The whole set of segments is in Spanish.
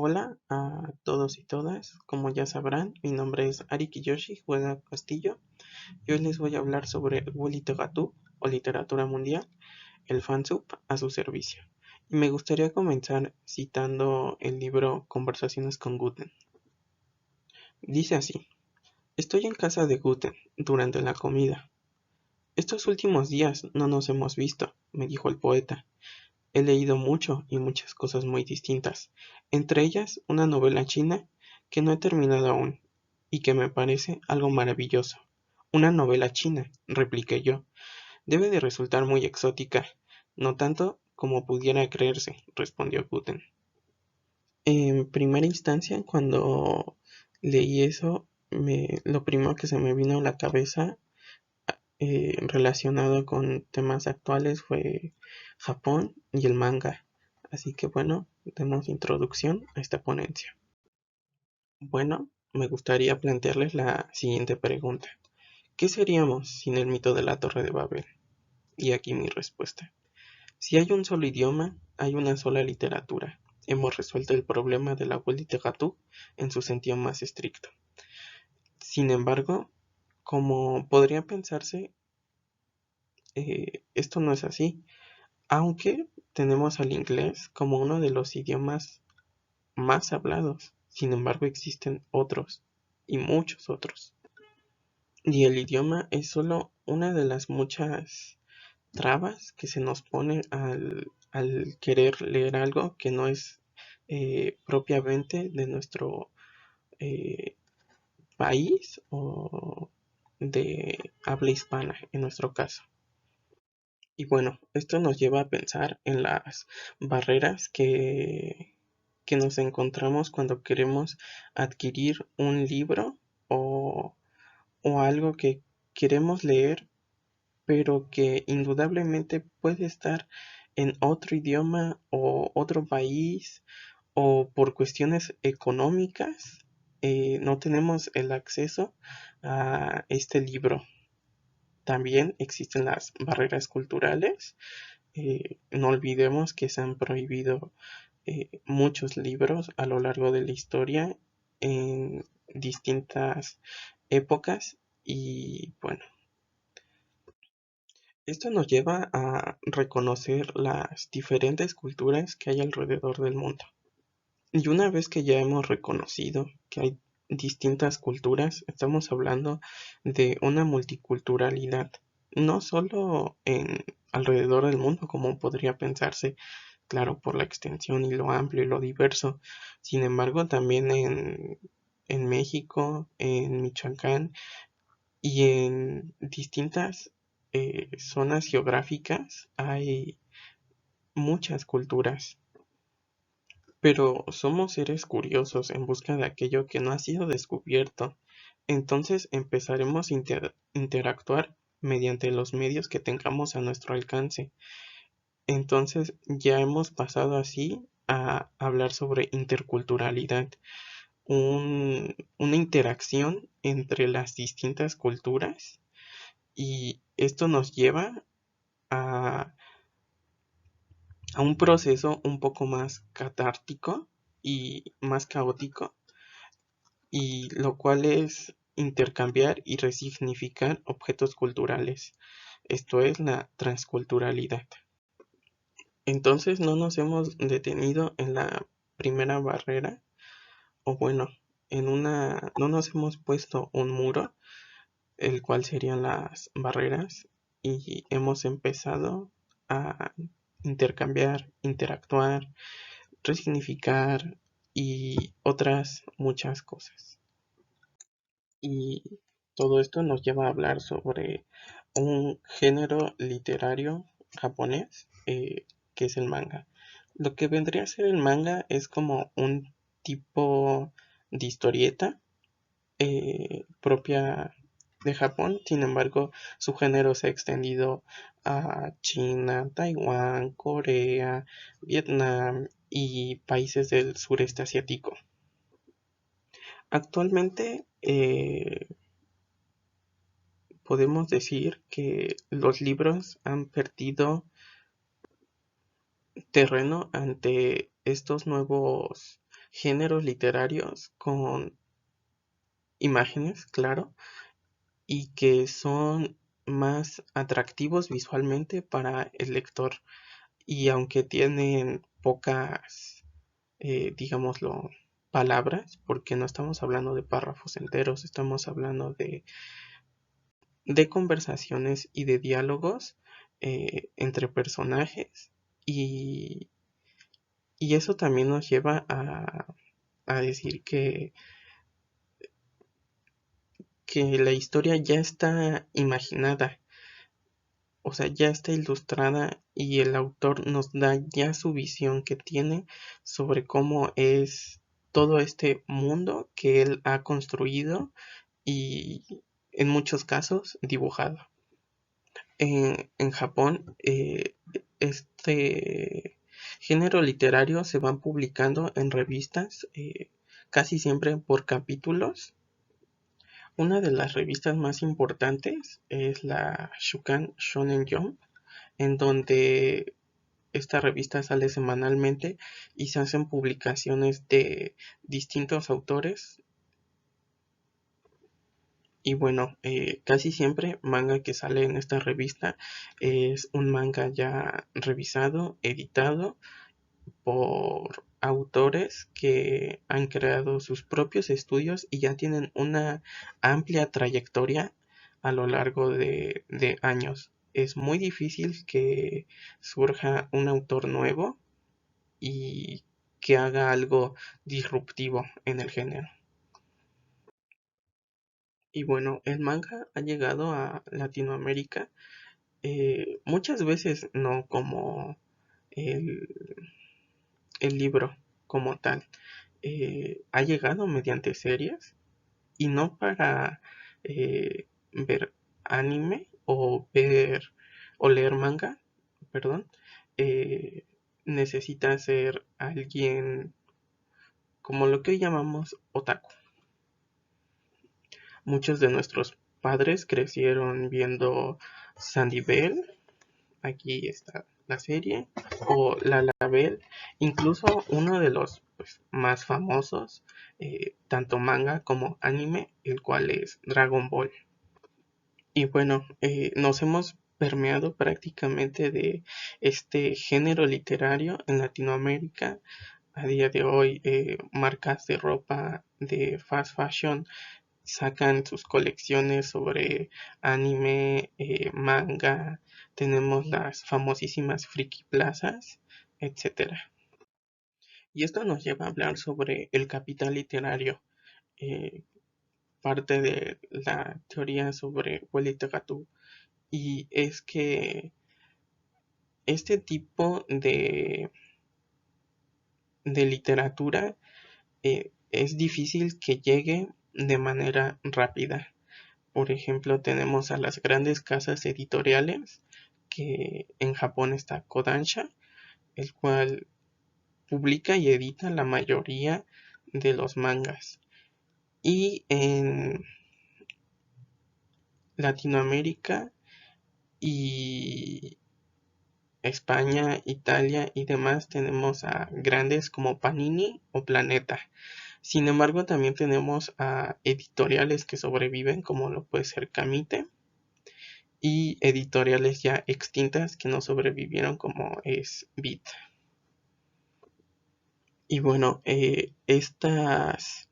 Hola a todos y todas, como ya sabrán, mi nombre es Ari Kiyoshi Juega Castillo y hoy les voy a hablar sobre Literatur o literatura mundial, el fansub a su servicio. Y me gustaría comenzar citando el libro Conversaciones con Guten. Dice así: Estoy en casa de Guten durante la comida. Estos últimos días no nos hemos visto, me dijo el poeta. He leído mucho y muchas cosas muy distintas, entre ellas una novela china que no he terminado aún y que me parece algo maravilloso. Una novela china, repliqué yo. Debe de resultar muy exótica, no tanto como pudiera creerse, respondió Guten. En primera instancia, cuando leí eso, lo primero que se me vino a la cabeza relacionado con temas actuales fue Japón y el manga. Así que bueno, demos introducción a esta ponencia. Bueno, me gustaría plantearles la siguiente pregunta. ¿Qué seríamos sin el mito de la Torre de Babel? Y aquí mi respuesta. Si hay un solo idioma, hay una sola literatura. Hemos resuelto el problema de la literatura en su sentido más estricto. Sin embargo, como podría pensarse, esto no es así. Aunque tenemos al inglés como uno de los idiomas más hablados, sin embargo existen otros y muchos otros. Y el idioma es solo una de las muchas trabas que se nos pone al querer leer algo que no es propiamente de nuestro eh, país o de habla hispana en nuestro caso. Y bueno, esto nos lleva a pensar en las barreras que nos encontramos cuando queremos adquirir un libro o, o algo que queremos leer, pero que indudablemente puede estar en otro idioma o otro país o por cuestiones económicas, no tenemos el acceso a este libro. También existen las barreras culturales. No olvidemos que se han prohibido muchos libros a lo largo de la historia en distintas épocas y bueno, esto nos lleva a reconocer las diferentes culturas que hay alrededor del mundo. Y una vez que ya hemos reconocido que hay distintas culturas, estamos hablando de una multiculturalidad, no solo en alrededor del mundo, como podría pensarse, claro, por la extensión y lo amplio y lo diverso. Sin embargo, también en México, en Michoacán y en distintas zonas geográficas hay muchas culturas. Pero somos seres curiosos en busca de aquello que no ha sido descubierto. Entonces empezaremos a interactuar mediante los medios que tengamos a nuestro alcance. Entonces ya hemos pasado así a hablar sobre interculturalidad, una interacción entre las distintas culturas y esto nos lleva a, a un proceso un poco más catártico y más caótico, y lo cual es intercambiar y resignificar objetos culturales. Esto es la transculturalidad. Entonces no nos hemos detenido en la primera barrera, o bueno, no nos hemos puesto un muro, el cual serían las barreras, y hemos empezado a intercambiar, interactuar, resignificar y otras muchas cosas. Y todo esto nos lleva a hablar sobre un género literario japonés, que es el manga. Lo que vendría a ser el manga es como un tipo de historieta propia de Japón. Sin embargo, su género se ha extendido a China, Taiwán, Corea, Vietnam y países del sureste asiático. Actualmente podemos decir que los libros han perdido terreno ante estos nuevos géneros literarios con imágenes, claro, y que son más atractivos visualmente para el lector. Y aunque tienen pocas, digámoslo, palabras, porque no estamos hablando de párrafos enteros, estamos hablando de conversaciones y de diálogos entre personajes, y, y eso también nos lleva a decir que la historia ya está imaginada, o sea, ya está ilustrada, y el autor nos da ya su visión que tiene sobre cómo es todo este mundo que él ha construido y en muchos casos dibujado. En Japón, este género literario se van publicando en revistas, casi siempre por capítulos. Una de las revistas más importantes es la Shukan Shonen Jump, en donde esta revista sale semanalmente y se hacen publicaciones de distintos autores. Y bueno, casi siempre manga que sale en esta revista es un manga ya revisado, editado por autores que han creado sus propios estudios y ya tienen una amplia trayectoria a lo largo de años. Es muy difícil que surja un autor nuevo y que haga algo disruptivo en el género. Y bueno, el manga ha llegado a Latinoamérica, muchas veces no como el, el libro como tal. Ha llegado mediante series, y no para ver anime o ver o leer manga, perdón. Necesita ser alguien como lo que hoy llamamos otaku. Muchos de nuestros padres crecieron viendo Sandy Bell, aquí está la serie, o La Bell, incluso uno de los pues, más famosos, tanto manga como anime, el cual es Dragon Ball. Y bueno, nos hemos permeado prácticamente de este género literario en Latinoamérica. A día de hoy, marcas de ropa de fast fashion sacan sus colecciones sobre anime, manga, tenemos las famosísimas friki plazas, etcétera. Y esto nos lleva a hablar sobre el capital literario, eh, parte de la teoría sobre Welitagatu, y es que este tipo de literatura es difícil que llegue de manera rápida. Por ejemplo, tenemos a las grandes casas editoriales, que en Japón está Kodansha, el cual publica y edita la mayoría de los mangas. Y en Latinoamérica y España, Italia y demás tenemos a grandes como Panini o Planeta. Sin embargo, también tenemos a editoriales que sobreviven, como lo puede ser Camite, y editoriales ya extintas que no sobrevivieron, como es Beat. Y bueno, estas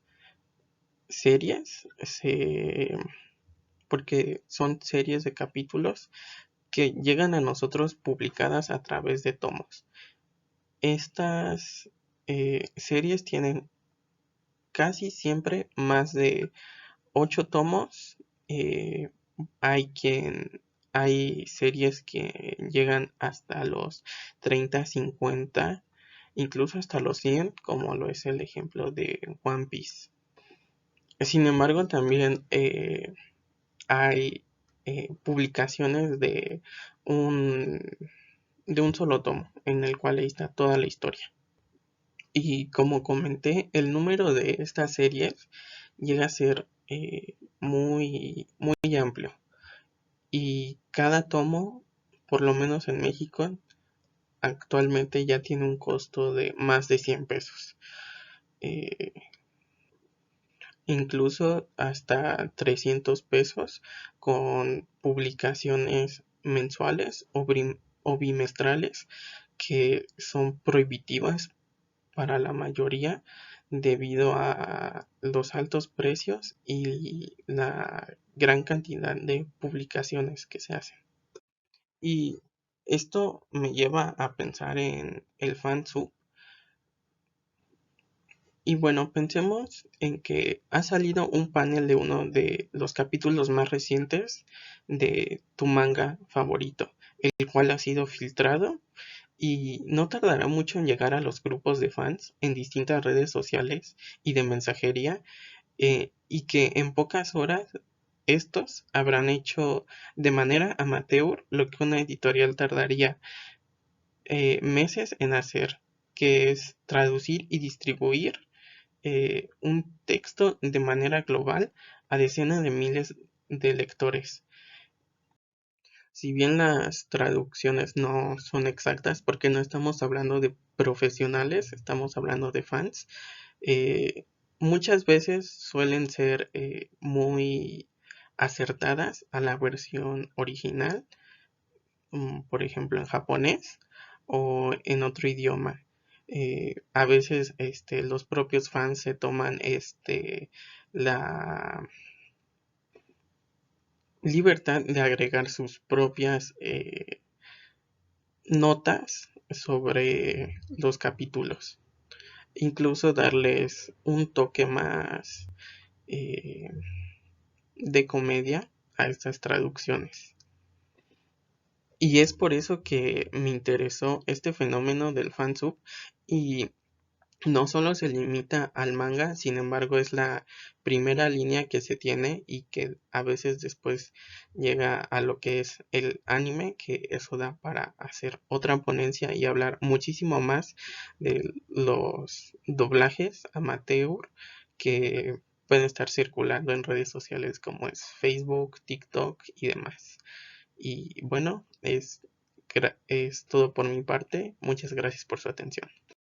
series, porque son series de capítulos que llegan a nosotros publicadas a través de tomos. Estas series tienen casi siempre más de 8 tomos. eh, hay series que llegan hasta los 30, 50, incluso hasta los 100, como lo es el ejemplo de One Piece. Sin embargo, también hay publicaciones un, de un solo tomo, en el cual ahí está toda la historia. Y como comenté, el número de estas series llega a ser muy amplio. Y cada tomo, por lo menos en México, actualmente ya tiene un costo de más de 100 pesos. eh, incluso hasta 300 pesos con publicaciones mensuales o bimestrales que son prohibitivas para la mayoría debido a los altos precios y la gran cantidad de publicaciones que se hacen. Y esto me lleva a pensar en el fansub. Y bueno, pensemos en que ha salido un panel de uno de los capítulos más recientes de tu manga favorito, el cual ha sido filtrado y no tardará mucho en llegar a los grupos de fans en distintas redes sociales y de mensajería, y que en pocas horas estos habrán hecho de manera amateur lo que una editorial tardaría meses en hacer, que es traducir y distribuir un texto de manera global a decenas de miles de lectores. Si bien las traducciones no son exactas, porque no estamos hablando de profesionales, estamos hablando de fans, eh, muchas veces suelen ser muy acertadas a la versión original, por ejemplo en japonés o en otro idioma. A veces los propios fans se toman la libertad de agregar sus propias notas sobre los capítulos, incluso darles un toque más eh, de comedia a estas traducciones. Y es por eso que me interesó este fenómeno del fansub, y no solo se limita al manga, sin embargo es la primera línea que se tiene y que a veces después llega a lo que es el anime, que eso da para hacer otra ponencia y hablar muchísimo más de los doblajes amateur que pueden estar circulando en redes sociales como es Facebook, TikTok y demás. Y bueno, es todo por mi parte. Muchas gracias por su atención.